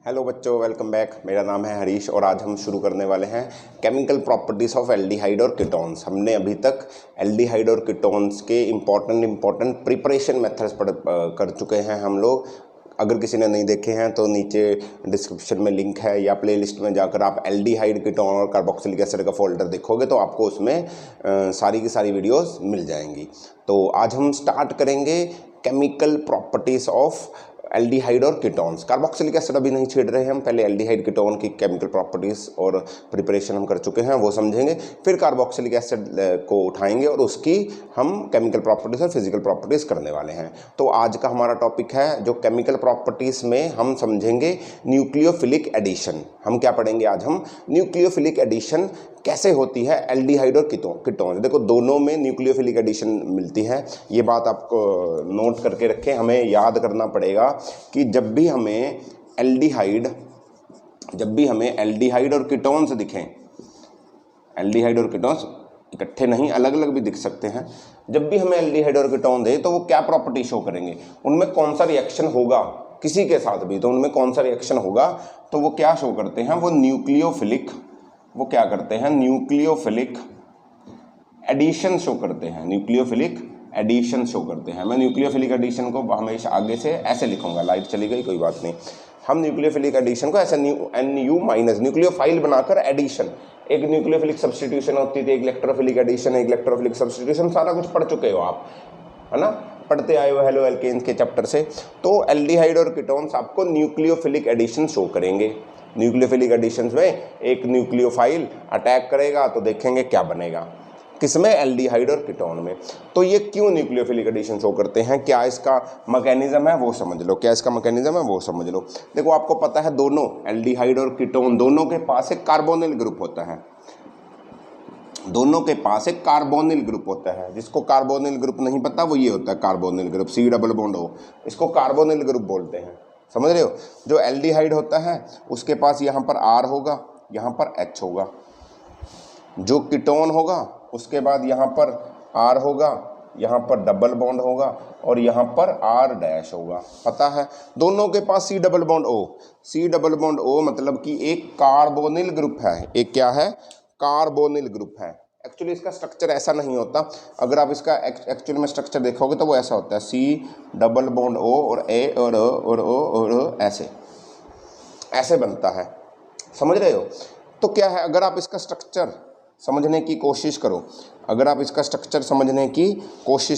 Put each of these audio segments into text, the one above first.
Hello बच्चों, welcome back. मेरा नाम है हरीश और आज हम शुरू करने वाले हैं केमिकल प्रॉपर्टीज़ ऑफ एल्डिहाइड और कीटोन्स। हमने अभी तक एल्डिहाइड और कीटोन्स के इम्पॉर्टेंट प्रिपरेशन मेथड्स कर चुके हैं हम लोग। अगर किसी ने नहीं देखे हैं तो नीचे डिस्क्रिप्शन में लिंक है या प्लेलिस्ट में जाकर आप एल्डिहाइड, कीटोन और कार्बोक्सिलिक एसिड का फोल्डर देखोगे तो आपको उसमें सारी की सारी वीडियोस मिल जाएंगी। तो आज हम स्टार्ट करेंगे केमिकल प्रॉपर्टीज़ ऑफ एल्डिहाइड और कीटोन्स। कार्बोक्सिलिक एसिड अभी नहीं छेड़ रहे हैं हम, पहले एल्डिहाइड कीटोन की केमिकल प्रॉपर्टीज़ और प्रिपरेशन हम कर चुके हैं, वो समझेंगे। फिर कार्बोक्सिलिक एसिड को उठाएंगे और उसकी हम केमिकल प्रॉपर्टीज़ और फिजिकल प्रॉपर्टीज़ करने वाले हैं। तो आज का हमारा टॉपिक है जो केमिकल प्रॉपर्टीज़ में हम समझेंगे न्यूक्लियोफिलिक एडिशन। हम क्या पढ़ेंगे आज? हम न्यूक्लियोफिलिक एडिशन कैसे होती है एल्डिहाइड और कीटोन। देखो, दोनों में न्यूक्लियोफिलिक एडिशन मिलती है, ये बात आपको नोट करके रखें। हमें याद करना पड़ेगा कि जब भी हमें एल्डिहाइड और कीटोन्स दिखें, एल्डिहाइड और कीटोन्स इकट्ठे नहीं, अलग अलग भी दिख सकते हैं। जब भी हमें एल्डिहाइड और कीटोन दे तो वो क्या प्रॉपर्टी शो करेंगे, उनमें कौन सा रिएक्शन होगा, किसी के साथ भी तो उनमें कौन सा रिएक्शन होगा, तो वो क्या शो करते हैं, वो न्यूक्लियोफिलिक एडिशन शो करते हैं। न्यूक्लियोफिलिक एडिशन शो करते हैं। मैं न्यूक्लियोफिलिक एडिशन को हमेशा आगे से ऐसे लिखूंगा, लाइट चली गई कोई बात नहीं। हम न्यूक्लियोफिलिक एडिशन को ऐसे NU माइनस न्यूक्लियोफाइल बनाकर एडिशन, एक न्यूक्लियोफिलिक सब्स्टिट्यूशन होती थी, एक इलेक्ट्रोफिलिक एडिशन, एक इलेक्ट्रोफिलिक सब्स्टिट्यूशन, सारा कुछ पढ़ चुके हो आप, है ना, पढ़ते आए हो हेलो एल्केन्स के चैप्टर से। तो एल्डिहाइड और कीटोन्स आपको न्यूक्लियोफिलिक एडिशन शो करेंगे। न्यूक्लियोफिलिक एडिशंस में एक न्यूक्लियोफाइल अटैक करेगा तो देखेंगे क्या बनेगा, किसमें? एल्डिहाइड और कीटोन में। तो ये क्यों न्यूक्लियोफिलिक एडिशन शो करते हैं, क्या इसका मैकेनिज्म है वो समझ लो, देखो, आपको पता है दोनों एल्डिहाइड और कीटोन दोनों के पास एक कार्बोनिल ग्रुप होता है, जिसको कार्बोनिल ग्रुप नहीं पता वो ये होता है carbonyl group, C double bond O, इसको कार्बोनिल ग्रुप बोलते हैं, समझ रहे हो। जो एल्डिहाइड होता है उसके पास यहाँ पर R होगा, यहाँ पर H होगा। जो कीटोन होगा उसके बाद यहाँ पर R होगा, यहाँ पर डबल बॉन्ड होगा और यहाँ पर R डैश होगा। पता है दोनों के पास C डबल बॉन्ड O मतलब कि एक कार्बोनिल ग्रुप है। एक क्या है? कार्बोनिल ग्रुप है। एक्चुअली इसका स्ट्रक्चर ऐसा नहीं होता, अगर आप इसका एक्चुअल में स्ट्रक्चर देखोगे तो वो ऐसा होता है, C डबल बॉन्ड O और A और O और O और O, ऐसे बनता है, समझ रहे हो। तो क्या है, अगर आप इसका स्ट्रक्चर समझने की कोशिश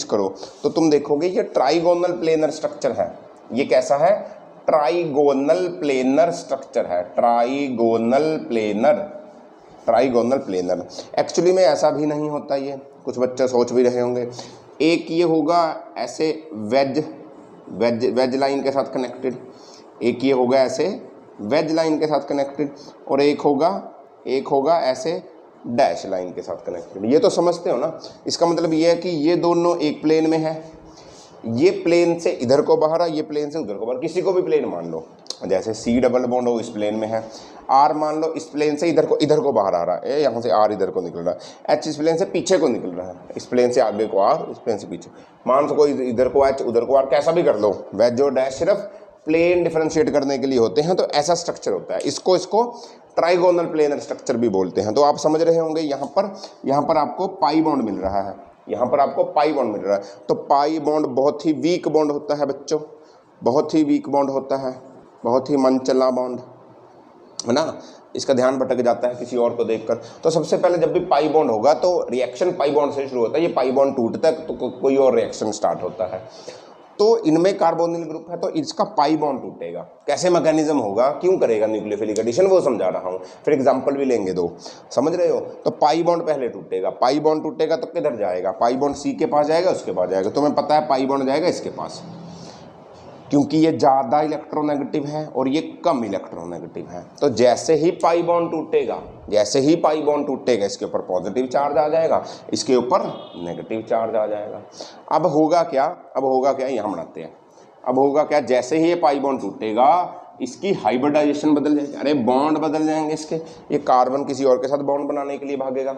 करो, तो तुम देखोगे ये ट्राइगोनल प्लेनर स्ट्रक्चर है। ये कैसा है? ट्राइगोनल प्लेनर स्ट्रक्चर है, ट्राइगोनल प्लेनर। एक्चुअली में ऐसा भी नहीं होता, ये कुछ बच्चे सोच भी रहे होंगे। एक ये होगा ऐसे वेज लाइन के साथ कनेक्टेड, एक ये होगा ऐसे वेज लाइन के साथ कनेक्टेड, और एक होगा ऐसे डैश लाइन के साथ कनेक्टेड। ये तो समझते हो ना। इसका मतलब ये है कि ये दोनों एक प्लेन में है, ये प्लेन से इधर को बाहर, ये प्लेन से उधर को बाहर, किसी को भी प्लेन मान लो, जैसे C डबल बॉन्ड O इस प्लेन में है, R मान लो इस प्लेन से इधर को बाहर आ रहा है, यहाँ से R इधर को निकल रहा है, H इस प्लेन से पीछे को निकल रहा है, इस प्लेन से आगे को R, इस प्लेन से पीछे, मान सको इधर को H उधर को R, कैसा भी कर लो। वेज और डैश सिर्फ प्लेन डिफरेंशिएट करने के लिए होते हैं, तो ऐसा स्ट्रक्चर होता है। इसको ट्राइगोनल प्लेनर स्ट्रक्चर भी बोलते हैं। तो आप समझ रहे होंगे यहाँ पर आपको पाई बॉन्ड मिल रहा है, तो पाई बॉन्ड बहुत ही वीक बॉन्ड होता है बच्चों, बहुत ही मनचला बॉन्ड, है ना। इसका ध्यान भटक जाता है किसी और को देखकर। तो सबसे पहले जब भी पाई बॉन्ड होगा तो रिएक्शन पाई बॉन्ड से शुरू होता है, ये पाई बॉन्ड टूटता है तो कोई और रिएक्शन स्टार्ट होता है। तो इनमें कार्बोनिल ग्रुप है तो इसका पाई बॉन्ड टूटेगा। कैसे मैकेनिज्म होगा, क्यों करेगा न्यूक्लियोफिलिक एडिशन, वो समझा रहा हूँ। फिर एग्जांपल भी लेंगे दो, समझ रहे हो। तो पाई बॉन्ड पहले टूटेगा, तो किधर जाएगा? पाई बॉन्ड C के पास जाएगा, उसके पास जाएगा। तुम्हें पता है पाई बॉन्ड जाएगा इसके पास, क्योंकि ये ज़्यादा इलेक्ट्रोनेगेटिव है और ये कम इलेक्ट्रोनेगेटिव है। तो जैसे ही पाई बॉन्ड टूटेगा इसके ऊपर पॉजिटिव चार्ज आ जाएगा, इसके ऊपर नेगेटिव चार्ज आ जाएगा। अब होगा क्या, यहाँ बनाते हैं। अब होगा क्या, जैसे ही ये पाई बॉन्ड टूटेगा इसकी हाइब्रिडाइजेशन बदल जाएगी, अरे बॉन्ड बदल जाएंगे इसके। ये कार्बन किसी और के साथ बॉन्ड बनाने के लिए भागेगा,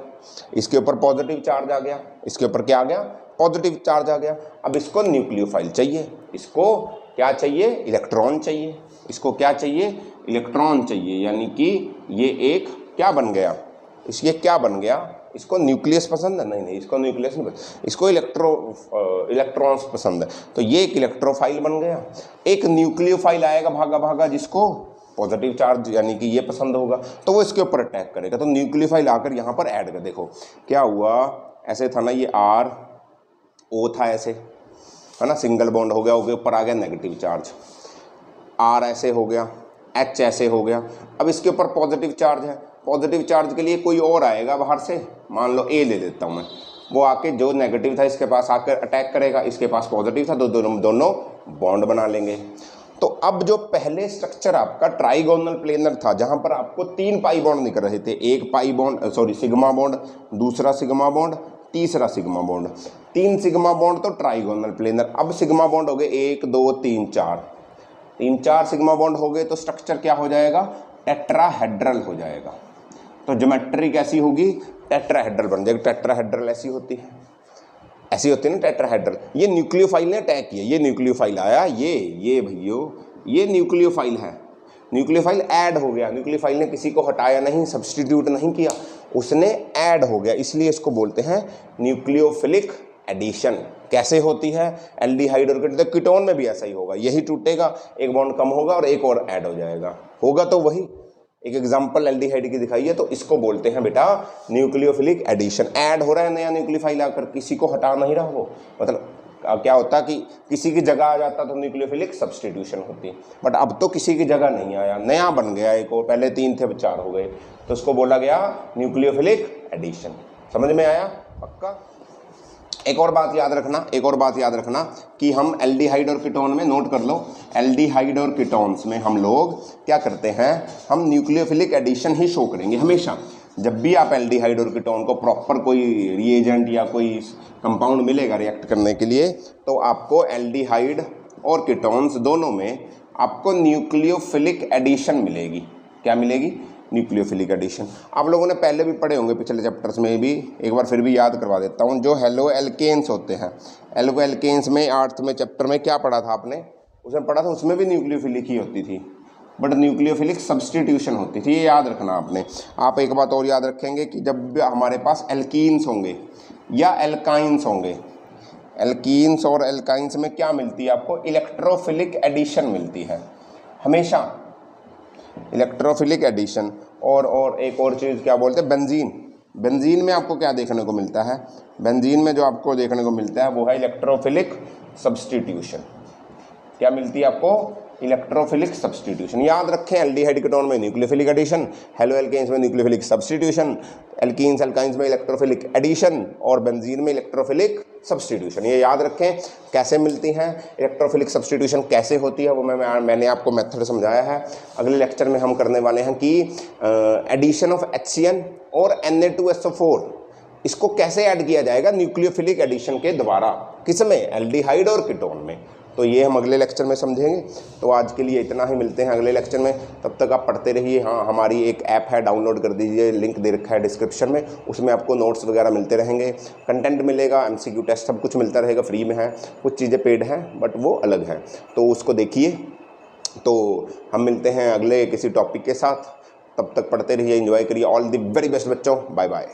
इसके ऊपर पॉजिटिव चार्ज आ गया, इसके ऊपर क्या आ गया? पॉजिटिव चार्ज आ गया। अब इसको न्यूक्लियोफाइल चाहिए, इसको क्या चाहिए? इलेक्ट्रॉन चाहिए। इसको क्या चाहिए? इलेक्ट्रॉन चाहिए, यानी कि ये एक क्या बन गया, ये क्या बन गया, इसको न्यूक्लियस पसंद है, नहीं इसको न्यूक्लियस नहीं पसंद, इसको इलेक्ट्रॉन्स पसंद है, तो ये एक इलेक्ट्रोफाइल बन गया। एक न्यूक्लियोफाइल आएगा भागा भागा, जिसको पॉजिटिव चार्ज यानी कि ये पसंद होगा, तो वो इसके ऊपर अटैक करेगा, तो न्यूक्लियोफाइल आकर यहाँ पर ऐड कर, देखो क्या हुआ, ऐसे था ना, ये R O था ऐसे, है ना, सिंगल बॉन्ड हो गया, ऊपर आ गया नेगेटिव चार्ज, R ऐसे हो गया, H ऐसे हो गया, अब इसके ऊपर पॉजिटिव चार्ज है, पॉजिटिव चार्ज के लिए कोई और आएगा बाहर से, मान लो A ले लेता हूँ मैं, वो आके जो नेगेटिव था इसके पास आकर अटैक करेगा, इसके पास पॉजिटिव था, दोनों बॉन्ड बना लेंगे। तो अब जो पहले स्ट्रक्चर आपका ट्राइगोनल प्लेनर था, जहां पर आपको 3 पाई बॉन्ड निकल रहे थे, एक पाई बॉन्ड सिग्मा बॉन्ड, दूसरा सिग्मा बॉन्ड, तीसरा सिग्मा बॉन्ड, 3 सिग्मा बॉन्ड तो ट्राइगोनल प्लेनर। अब सिग्मा बॉन्ड हो गए 1 2 3 4 सिग्मा बॉन्ड हो गए, तो स्ट्रक्चर क्या हो जाएगा, टेट्राहेड्रल हो जाएगा। तो ज्योमेट्री कैसी होगी, टेट्राहेड्रल बन जाएगी। टेट्राहेड्रल ऐसी होती है ना टेट्राहेड्रल। ये न्यूक्लियोफाइल ने अटैक किया, ये न्यूक्लियोफाइल आया, ये भैया ये न्यूक्लियोफाइल है, न्यूक्लियोफाइल ऐड हो गया, न्यूक्लियोफाइल ने किसी को हटाया नहीं, सब्स्टिट्यूट नहीं किया, उसने ऐड हो गया, इसलिए इसको बोलते हैं न्यूक्लियोफिलिक एडिशन। कैसे होती है, एल्डिहाइड और कीटोन में भी ऐसा ही होगा, यही टूटेगा, एक बॉन्ड कम होगा और एक और ऐड हो जाएगा, होगा तो वही। एक एग्जांपल एल्डिहाइड की दिखाई है, तो इसको बोलते हैं बेटा न्यूक्लियोफिलिक एडिशन। ऐड हो रहा है नया न्यूक्लियोफाइल आकर, किसी को हटा नहीं रहा हो, मतलब क्या होता कि किसी की जगह आ जाता तो न्यूक्लियोफिलिक सब्स्टिट्यूशन होती, बट अब तो किसी की जगह नहीं आया, नया बन गया एक और, पहले 3 थे 4 हो गए, तो उसको बोला गया न्यूक्लियोफिलिक एडिशन। समझ में आया पक्का? एक और बात याद रखना कि हम एल्डिहाइड और कीटोन में, नोट कर लो, एल्डिहाइड और कीटोन्स में हम लोग क्या करते हैं, हम न्यूक्लियोफिलिक एडिशन ही शो करेंगे हमेशा। जब भी आप एल्डिहाइड और कीटोन को प्रॉपर कोई रिएजेंट या कोई कंपाउंड मिलेगा रिएक्ट करने के लिए, तो आपको एल्डिहाइड और कीटोन्स दोनों में आपको न्यूक्लियोफिलिक एडिशन मिलेगी। क्या मिलेगी? Nucleophilic addition. आप लोगों ने पहले भी पढ़े होंगे, पिछले चैप्टर्स में भी, एक बार फिर भी याद करवा देता हूँ। जो हेलो एल्केन्स होते हैं, हेलो एल्केन्स में 8th में चैप्टर में क्या पढ़ा था आपने, उसमें पढ़ा था, उसमें भी न्यूक्लियोफिलिक ही होती थी, बट न्यूक्लियोफिलिक सब्स्टिट्यूशन होती थी, ये याद रखना आपने। आप एक बात और याद रखेंगे कि जब भी हमारे पास एल्कीन्स होंगे या एल्काइंस होंगे, एल्कीन्स और एल्काइंस में क्या मिलती है आपको, इलेक्ट्रोफिलिक एडिशन मिलती है हमेशा, इलेक्ट्रोफिलिक एडिशन। और एक और चीज़ क्या बोलते हैं, बेंजीन। बेंजीन में आपको क्या देखने को मिलता है, बेंजीन में जो आपको देखने को मिलता है वो है इलेक्ट्रोफिलिक सब्स्टिट्यूशन। क्या मिलती है आपको? Electrophilic substitution. याद रखें, एल्डिहाइड कीटोन में न्यूक्लियोफिलिक एडिशन, हेलो एल्केन्स में न्यूक्लियोफिलिक सब्स्टिट्यूशन, एल्कीन्स एल्काइंस में इलेक्ट्रोफिलिक एडिशन और बेंजीन में इलेक्ट्रोफिलिक सब्स्टिट्यूशन। ये याद रखें कैसे मिलती हैं, इलेक्ट्रोफिलिक सब्स्टिट्यूशन कैसे होती है, वो मैंने आपको मेथड समझाया है। अगले लेक्चर में हम करने वाले हैं कि एडिशन ऑफ HCN और Na2SO4, इसको कैसे ऐड किया जाएगा न्यूक्लियोफिलिक एडिशन के द्वारा, किसमें, एल्डिहाइड और कीटोन में। तो ये हम अगले लेक्चर में समझेंगे। तो आज के लिए इतना ही, मिलते हैं अगले लेक्चर में, तब तक आप पढ़ते रहिए। हाँ, हमारी एक ऐप है, डाउनलोड कर दीजिए, लिंक दे रखा है डिस्क्रिप्शन में, उसमें आपको नोट्स वगैरह मिलते रहेंगे, कंटेंट मिलेगा, MCQ टेस्ट सब कुछ मिलता रहेगा, फ्री में है, कुछ चीज़ें पेड हैं बट वो अलग है, तो उसको देखिए। तो हम मिलते हैं अगले किसी टॉपिक के साथ, तब तक पढ़ते रहिए, एंजॉय करिए। ऑल द वेरी बेस्ट बच्चों, बाय बाय।